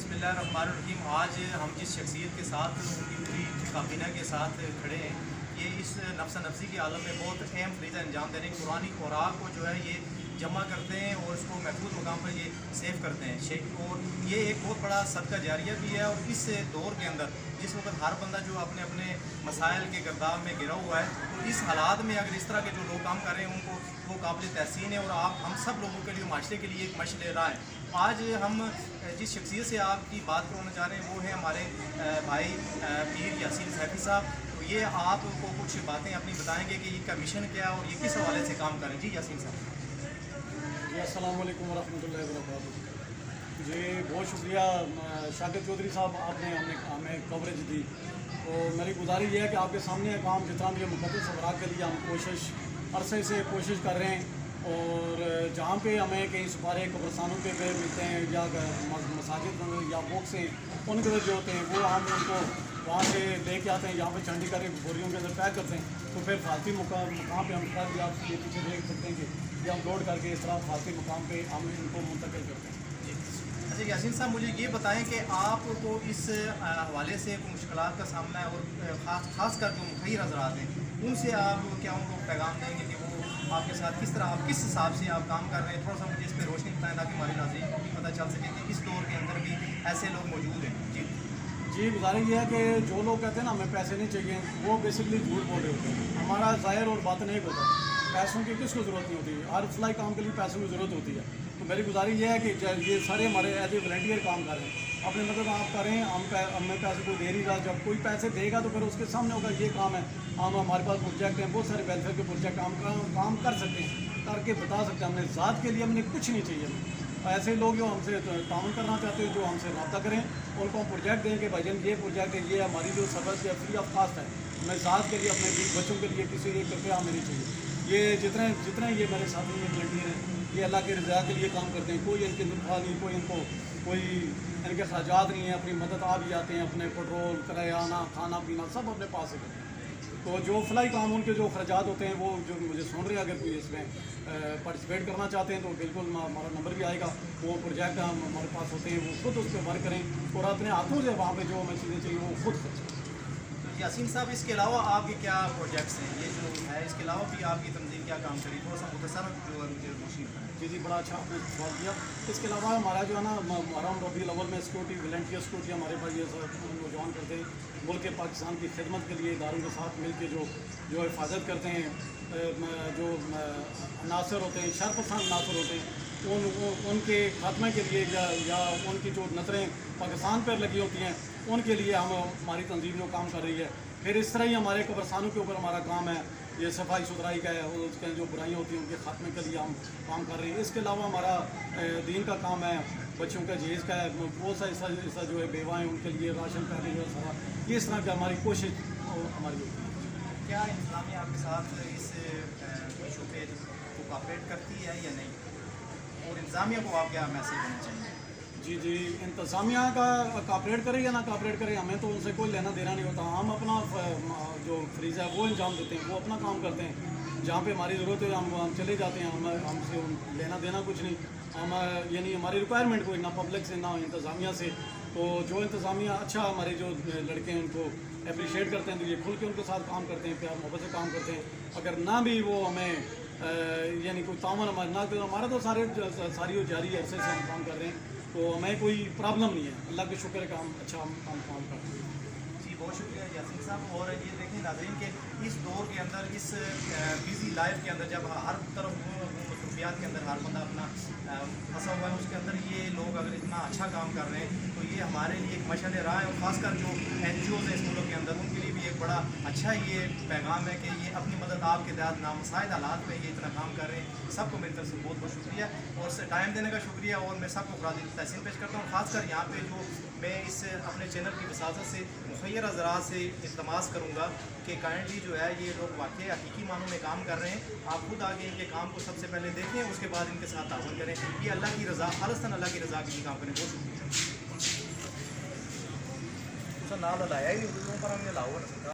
بسم اللہ الرحمن الرحیم۔ آج ہم جس شخصیت کے ساتھ ان کی پوری کابینہ کے ساتھ کھڑے ہیں، یہ اس نفس نفسی کے عالم میں بہت اہم فریضہ انجام دینے قرآنی اوراق کو جو ہے یہ جمع کرتے ہیں اور اس کو محفوظ مقام پر یہ سیو کرتے ہیں، اور یہ ایک بہت بڑا صدقہ جاریہ بھی ہے۔ اور اس دور کے اندر جس وقت ہر بندہ جو اپنے اپنے مسائل کے گرداب میں گرا ہوا ہے، تو اس حالات میں اگر اس طرح کے جو لوگ کام کر رہے ہیں ان کو وہ قابل تحسین ہے، اور ہم سب لوگوں کے لیے معاشرے کے لیے ایک مشعل راہ ہے۔ آج ہم جس شخصیت سے آپ کی بات کرنا چاہ رہے ہیں وہ ہیں ہمارے بھائی پیر یاسین سیفی صاحب۔ تو یہ آپ کو کچھ باتیں اپنی بتائیں گے کہ ان کا مشن کیا ہے اور یہ کس حوالے سے کام کریں۔ جی یاسین صاحب۔ جی السلام علیکم ورحمۃ اللہ وبرکاتہ۔ جی بہت شکریہ شاکر چودھری صاحب، آپ نے ہمیں کوریج دی۔ تو میری گزارش یہ ہے کہ آپ کے سامنے کام جتنا بھی مقدس اوراق کے لیے ہم عرصے سے کوشش کر رہے ہیں، اور جہاں پہ ہمیں کہیں سپارے قبرستانوں کے پہ ملتے ہیں یا مساجد یا بکس ہیں، ان کے جو ہوتے ہیں وہ ہم ان کو وہاں سے لے کے آتے ہیں، یہاں پہ چنڈی کر کے بوریوں کے اندر پیک کرتے ہیں، تو پھر فالتی مقام پہ ہم کر آپ یہ پیچھے دیکھ سکتے ہیں کہ یہ ہم لوڈ کر کے اس طرح فالتی مقام پہ ہم ان کو منتقل کرتے ہیں۔ اچھا یاسین صاحب، مجھے یہ بتائیں کہ آپ کو اس حوالے سے مشکلات کا سامنا ہے، اور خاص کر جو مخیر حضرات ہیں ان سے آپ کیا ان کو پیغام دیں گے کہ وہ آپ کے ساتھ کس طرح کس حساب سے آپ کام کر رہے ہیں؟ تھوڑا سا مجھے اس پہ روشنی بتائیں تاکہ ہمارے ناظرین کو بھی پتہ چل سکے کہ اس دور کے اندر بھی ایسے لوگ موجود ہیں۔ جی گزارش یہ ہے کہ جو لوگ کہتے ہیں نا ہمیں پیسے نہیں چاہیے، وہ بیسکلی جھوٹ بول رہے ہوتے ہیں۔ ہمارا ظاہر اور باطن ایک ہوتا ہے، پیسوں کی کس کو ضرورت نہیں ہوتی ہے، ہر فلائی کام کے لیے پیسوں کی ضرورت ہوتی ہے۔ تو میری گزارش یہ ہے کہ یہ سارے ہمارے ایز اے والنٹیئر کام کر رہے ہیں، اپنے مدد آپ کریں، ہمیں پیسے کوئی دے نہیں رہا، جب کوئی پیسے دے گا تو پھر اس کے سامنے ہوگا یہ کام ہے، ہمارے پاس پروجیکٹ ہیں، بہت سارے ویلفیئر کے پروجیکٹ کام کر سکتے ہیں، کر کے بتا سکتے ہیں۔ ہم نے ذات کے لیے ہم نے کچھ نہیں چاہیے۔ ایسے لوگ جو ہم سے تعاون کرنا چاہتے ہیں، جو ہم سے رابطہ کریں، ان کو ہم پروجیکٹ دیں کہ بھائی جان یہ پروجیکٹ ہے، یہ ہماری جو سبق ہے فری آف کاسٹ ہے، ہمیں ذات کے لیے اپنے بچوں کے لیے کسی ایک روپیہ ہمیں نہیں چاہیے۔ یہ جتنے یہ میرے ساتھی میں والنٹیئر ہیں، یہ اللہ کے رضا کے لیے کام کرتے ہیں، کوئی ان کی تنخواہ نہیں، کوئی ان کے اخراجات نہیں ہیں، اپنی مدد آپ ہی آتے ہیں، اپنے پیٹرول کرایہ کھانا پینا سب اپنے پاس سے کرتے ہیں۔ تو جو فلائی کام ان کے جو اخراجات ہوتے ہیں، وہ جو مجھے سن رہے ہیں، اگر کوئی اس میں پارٹیسپیٹ کرنا چاہتے ہیں تو بالکل ہمارا نمبر بھی آئے گا، وہ پروجیکٹ ہمارے پاس ہوتے ہیں، وہ خود اس پہ ورک کریں اور اپنے ہاتھوں سے وہاں پہ جو ہمیں چیزیں چاہیے وہ خود خرچ کریں۔ یاسین صاحب، اس کے علاوہ آپ کے کیا پروجیکٹس ہیں؟ یہ جو ہے اس کے علاوہ بھی آپ کی تنظیم کیا کام کری؟ تھوڑا سا مختصر جو ہے مجھے روشنی بتائیں۔ جی بڑا اچھا آپ نے سوال کیا۔ اس کے علاوہ ہمارا جو ہے نا محرم ربیع الاول میں سیکورٹی والنٹیئر سیکورٹی ہمارے پاس یہ نوجوان کرتے ہیں، ملک پاکستان کی خدمت کے لیے اداروں کے ساتھ مل کے جو حفاظت کرتے ہیں، جو عناصر ہوتے ہیں، شرپسند عناصر ہوتے ہیں، ان کے خاتمے کے لیے یا ان کی جو نظریں پاکستان پر لگی ہوتی ہیں ان کے لیے ہماری تنظیم جو کام کر رہی ہے۔ پھر اس طرح ہی ہمارے قبرستانوں کے اوپر ہمارا کام ہے، یہ صفائی ستھرائی کا ہے، اور اس کے جو برائیاں ہوتی ہیں ان کے خاتمے کے لیے ہم کام کر رہے ہیں۔ اس کے علاوہ ہمارا دین کا کام ہے، بچوں کا جہیز کا ہے، بہت سا ایسا جو ہے بیوہ ہیں ان کے لیے راشن پہلے جو ہے سارا، یہ اس طرح کی ہماری کوشش ہماری ہوتی ہے۔ کیا انتظامیہ آپ کے ساتھ اس ایشو پہ کو کوآپریٹ کرتی ہے یا نہیں، اور انتظامیہ کو آپ کیا میسیج دینا چاہیے؟ جی انتظامیہ کا کوآپریٹ کرے یا نہ کوآپریٹ کرے، ہمیں تو ان سے کوئی لینا دینا نہیں ہوتا۔ ہم اپنا جو فریضہ ہے وہ انجام دیتے ہیں، وہ اپنا کام کرتے ہیں، جہاں پہ ہماری ضرورت ہے ہم چلے جاتے ہیں، ہم سے لینا دینا کچھ نہیں، یعنی ہماری ریکوائرمنٹ کوئی نہ پبلک سے نہ انتظامیہ سے۔ تو جو انتظامیہ اچھا ہمارے جو لڑکے ہیں ان کو اپریشیٹ کرتے ہیں تو یہ کھل کے ان کے ساتھ کام کرتے ہیں، پیار محبت سے کام کرتے ہیں۔ اگر نہ بھی وہ ہمیں یعنی کوئی تعاون ہمارا تو ساری جاری عرصے سے ہم کام کر رہے ہیں، تو ہمیں کوئی پرابلم نہیں ہے، اللہ کے شکر ہے کہ ہم اچھا کام کرتے ہیں۔ جی بہت شکریہ یاسین صاحب۔ اور یہ دیکھیں ناظرین کہ اس دور کے اندر، اس بزی لائف کے اندر، جب ہر طرف مصروفیات کے اندر ہر بندہ اپنا پھنسا ہوا ہے، اس کے اندر یہ لوگ اگر اتنا اچھا کام کر رہے ہیں تو یہ ہمارے لیے ایک مشعل راہ ہے، اور خاص کر جو NGOs ہیں اس ملک کے اندر ان کے لیے بھی ایک بڑا اچھا یہ پیغام ہے کہ یہ اپنی مدد آپ کے تحت نامساعد حالات میں یہ اتنا کام کر رہے ہیں۔ سب کو میری طرف سے بہت بہت شکریہ، اور ٹائم دینے کا شکریہ، اور میں سب کو خراج تحسین پیش کرتا ہوں۔ خاص کر یہاں پہ جو میں اس اپنے چینل کی وساطت سے مخیر حضرات سے التماس کروں گا کہ کائنڈلی جو ہے یہ لوگ واقعی حقیقی معنوں میں کام کر رہے ہیں، آپ خود آگے ان کے کام کو سب سے پہلے دیکھیں، اس کے بعد ان کے ساتھ تعاون کریں، یہ اللہ کی رضا، خالصتاً اللہ کی رضا کے لیے کام کریں۔ بہت شکریہ۔ نال لایا ہی پر ہم نے لاؤ